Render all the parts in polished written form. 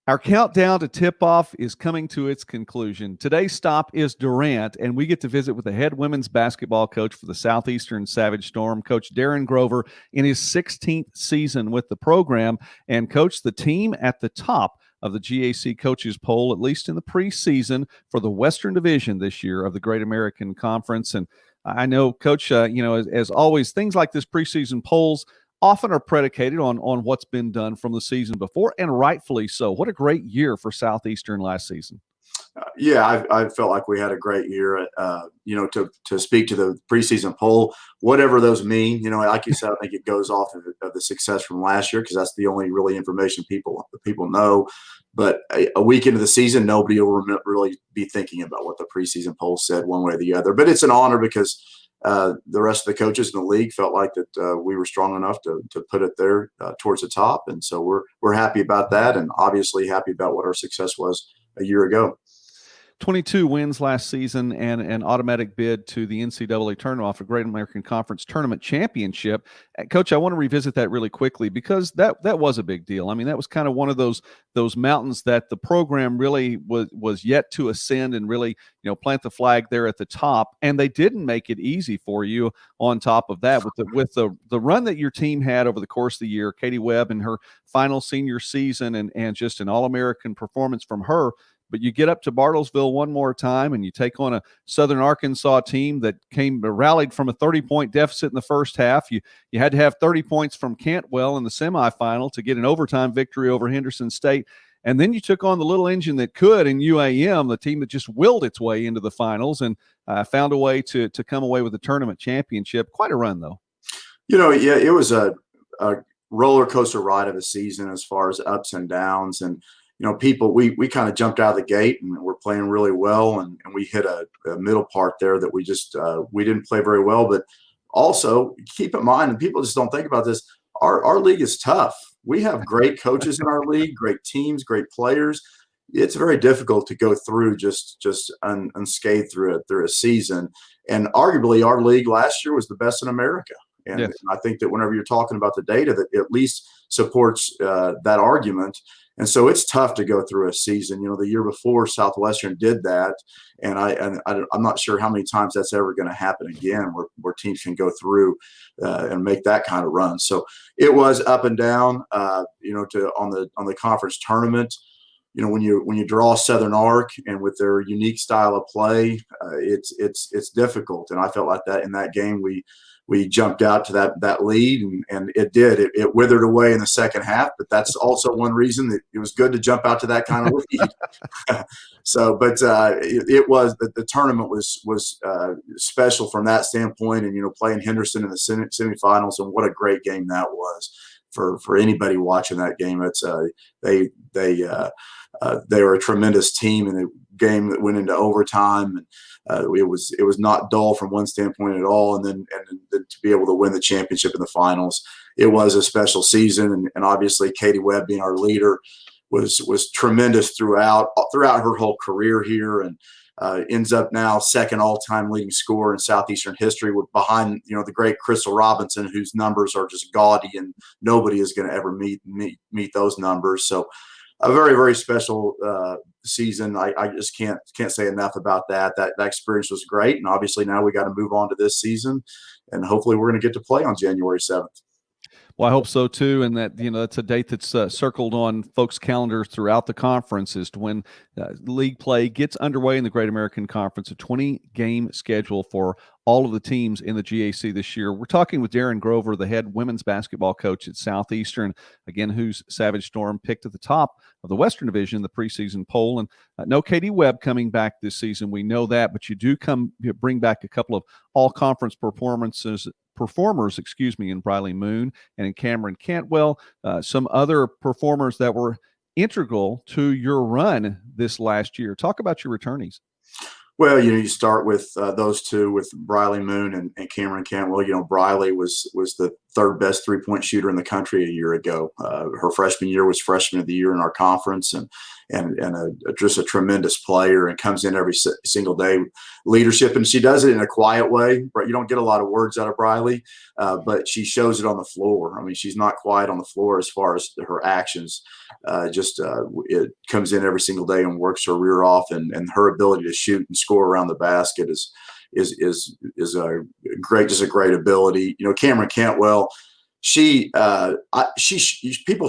Our countdown to tip-off is coming to its conclusion. Today's stop is Darin, and we get to visit with the head women's basketball coach for the Southeastern Savage Storm, Coach Darin Grover, in his 16th season with the program. And, Coach, the team at the top of the GAC coaches poll, at least in the preseason, for the Western Division this year of the Great American Conference. And I know, Coach, as always, things like this preseason polls often are predicated on what's been done from the season before, and rightfully so. What a great year for Southeastern last season. I felt like we had a great year. To speak to the preseason poll, whatever those mean, like you said, I think it goes off of the success from last year because that's the only really information people know. But a week into the season, nobody will really be thinking about what the preseason poll said one way or the other. But it's an honor because the rest of the coaches in the league felt like that we were strong enough to put it there towards the top, and so we're happy about that, and obviously happy about what our success was a year ago. 22 wins last season and an automatic bid to the NCAA tournament off a Great American Conference Tournament Championship. Coach, I want to revisit that really quickly because that was a big deal. I mean, that was kind of one of those mountains that the program really was yet to ascend and really, plant the flag there at the top. And they didn't make it easy for you on top of that with the run that your team had over the course of the year. Katie Webb in her final senior season and just an All-American performance from her. But you get up to Bartlesville one more time and you take on a Southern Arkansas team that rallied from a 30-point deficit in the first half. You had to have 30 points from Cantwell in the semifinal to get an overtime victory over Henderson State. And then you took on the little engine that could in UAM, the team that just willed its way into the finals and found a way to come away with the tournament championship. Quite a run, though. It was a roller coaster ride of a season as far as ups and downs. And we kind of jumped out of the gate and we're playing really well. And we hit a middle part there that we didn't play very well. But also keep in mind, and people just don't think about this, our league is tough. We have great coaches in our league, great teams, great players. It's very difficult to go through just unscathed through a season. And arguably our league last year was the best in America. And yes. I think that whenever you're talking about the data, that at least supports that argument. And so it's tough to go through a season. The year before Southwestern did that, and I'm not sure how many times that's ever going to happen again, where teams can go through and make that kind of run. So it was up and down. On the conference tournament, when you draw Southern Arc and with their unique style of play, it's difficult. And I felt like that in that game we jumped out to that lead, and it did. It withered away in the second half, but that's also one reason that it was good to jump out to that kind of lead. It was the tournament was special from that standpoint, and playing Henderson in the semifinals, and what a great game that was for anybody watching that game. It's they were a tremendous team in a game that went into overtime, and it was not dull from one standpoint at all. And then to be able to win the championship in the finals, it was a special season. And obviously Katie Webb being our leader was tremendous throughout her whole career here, and ends up now second all-time leading scorer in Southeastern history, behind the great Crystal Robinson, whose numbers are just gaudy and nobody is going to ever meet those numbers. So a very, very special season. I just can't say enough about that. That experience was great, and obviously now we got to move on to this season, and hopefully we're going to get to play on January 7th. Well, I hope so too, and that that's a date that's circled on folks' calendars throughout the conference as to when league play gets underway in the Great American Conference. A 20-game schedule for all of the teams in the GAC this year. We're talking with Darin Grover, the head women's basketball coach at Southeastern, again, whose Savage Storm picked at the top of the Western Division in the preseason poll. And no Katie Webb coming back this season. We know that, but you do bring back a couple of all-conference performers, in Briley Moon and in Cameron Cantwell, some other performers that were integral to your run this last year. Talk about your returnees. Well, you start with those two, with Briley Moon and Cameron Cantwell. Briley was third best 3-point shooter in the country a year ago. Her freshman year was freshman of the year in our conference, and just a tremendous player, and comes in every single day. Leadership, and she does it in a quiet way. But you don't get a lot of words out of Briley, but she shows it on the floor. I mean, she's not quiet on the floor as far as her actions. It comes in every single day and works her rear off, and her ability to shoot and score around the basket is a great ability. You know, Cameron Cantwell, people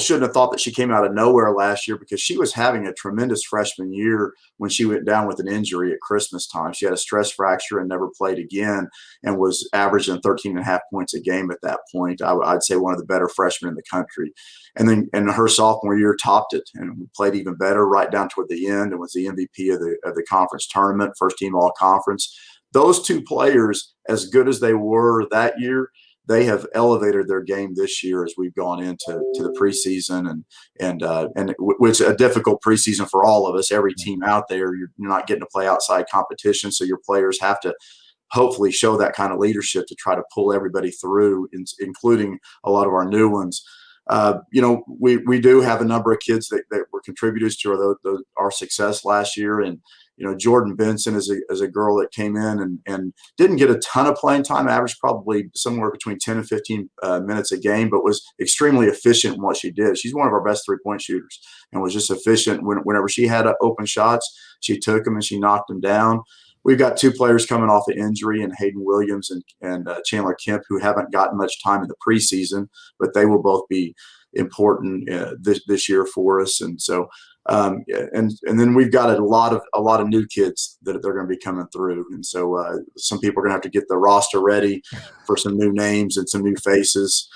shouldn't have thought that she came out of nowhere last year, because she was having a tremendous freshman year when she went down with an injury at Christmas time. She had a stress fracture and never played again, and was averaging 13.5 points a game at that point. I'd say one of the better freshmen in the country. And then her sophomore year topped it and played even better right down toward the end, and was the MVP of the conference tournament, first team all conference. Those two players, as good as they were that year, they have elevated their game this year as we've gone into the preseason, and which a difficult preseason for all of us. Every team out there, you're not getting to play outside competition, so your players have to hopefully show that kind of leadership to try to pull everybody through, including a lot of our new ones. You know, we do have a number of kids that were contributors to our success last year, and you know, Jordan Benson is a girl that came in and didn't get a ton of playing time, averaged probably somewhere between 10 and 15 minutes a game, but was extremely efficient in what she did. She's one of our best 3-point shooters, and was just efficient. Whenever she had open shots, she took them and she knocked them down. We've got two players coming off of injury, and Hayden Williams and Chandler Kemp, who haven't gotten much time in the preseason, but they will both be important this year for us. And so, and then we've got a lot of new kids that they're going to be coming through. And so some people are going to have to get the roster ready for some new names and some new faces,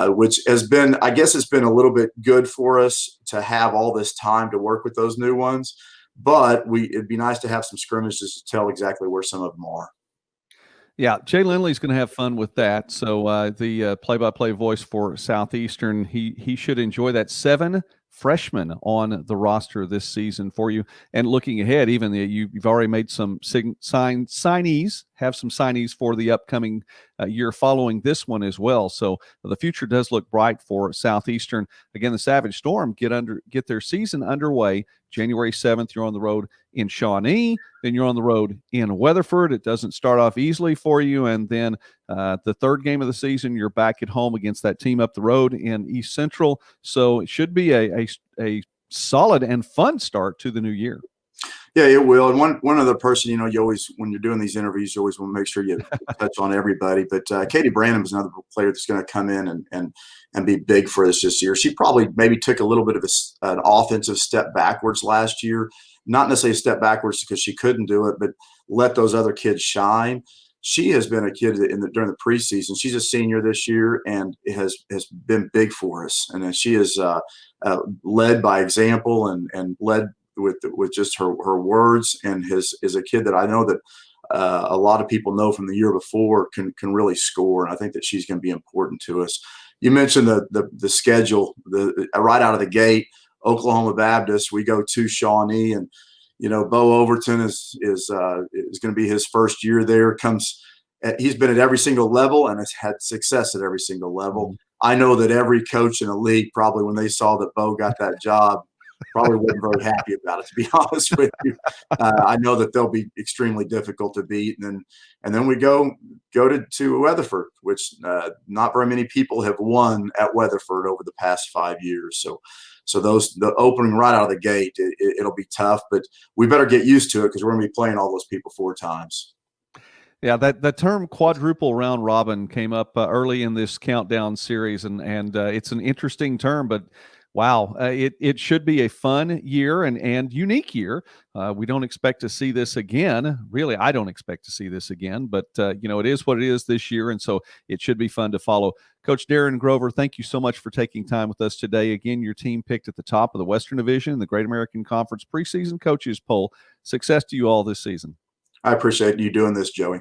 which has been, I guess it's been a little bit good for us to have all this time to work with those new ones. But it'd be nice to have some scrimmages to tell exactly where some of them are. Yeah, Jay Lindley's going to have fun with that. So the play-by-play voice for Southeastern, he should enjoy that. 7 freshmen on the roster this season for you. And looking ahead, even you've already made some signees, have some signees for the upcoming year following this one as well. So the future does look bright for Southeastern. Again, the Savage Storm get their season underway January 7th. You're on the road in Shawnee, then you're on the road in Weatherford. It doesn't start off easily for you. And then the third game of the season, you're back at home against that team up the road in East Central. So it should be a solid and fun start to the new year. Yeah, it will. And one other person, you know, you always, when you're doing these interviews, you always want to make sure you touch on everybody. But Katie Branham is another player that's going to come in and be big for us this year. She probably maybe took a little bit of an offensive step backwards last year. Not necessarily a step backwards because she couldn't do it, but let those other kids shine. She has been a kid during the preseason. She's a senior this year and has been big for us. And then she is led by example and led with just her words, and is a kid that I know that a lot of people know from the year before can really score. And I think that she's going to be important to us. You mentioned the schedule, right out of the gate, Oklahoma Baptist. We go to Shawnee, and you know, Bo Overton is going to be his first year there. He's been at every single level and has had success at every single level. Mm-hmm. I know that every coach in the league probably, when they saw that Bo got that job, probably wasn't very happy about it, to be honest with you. I know that they'll be extremely difficult to beat. And then we go to Weatherford, which not very many people have won at Weatherford over the past 5 years. So the opening right out of the gate, it'll be tough, but we better get used to it because we're going to be playing all those people 4 times. Yeah, that term quadruple round robin came up early in this countdown series, and it's an interesting term, but wow, it should be a fun year and unique year. We don't expect to see this again. Really, I don't expect to see this again, but you know, it is what it is this year, and so it should be fun to follow. Coach Darin Grover, thank you so much for taking time with us today. Again, your team picked at the top of the Western Division in the Great American Conference preseason coaches poll. Success to you all this season. I appreciate you doing this, Joey.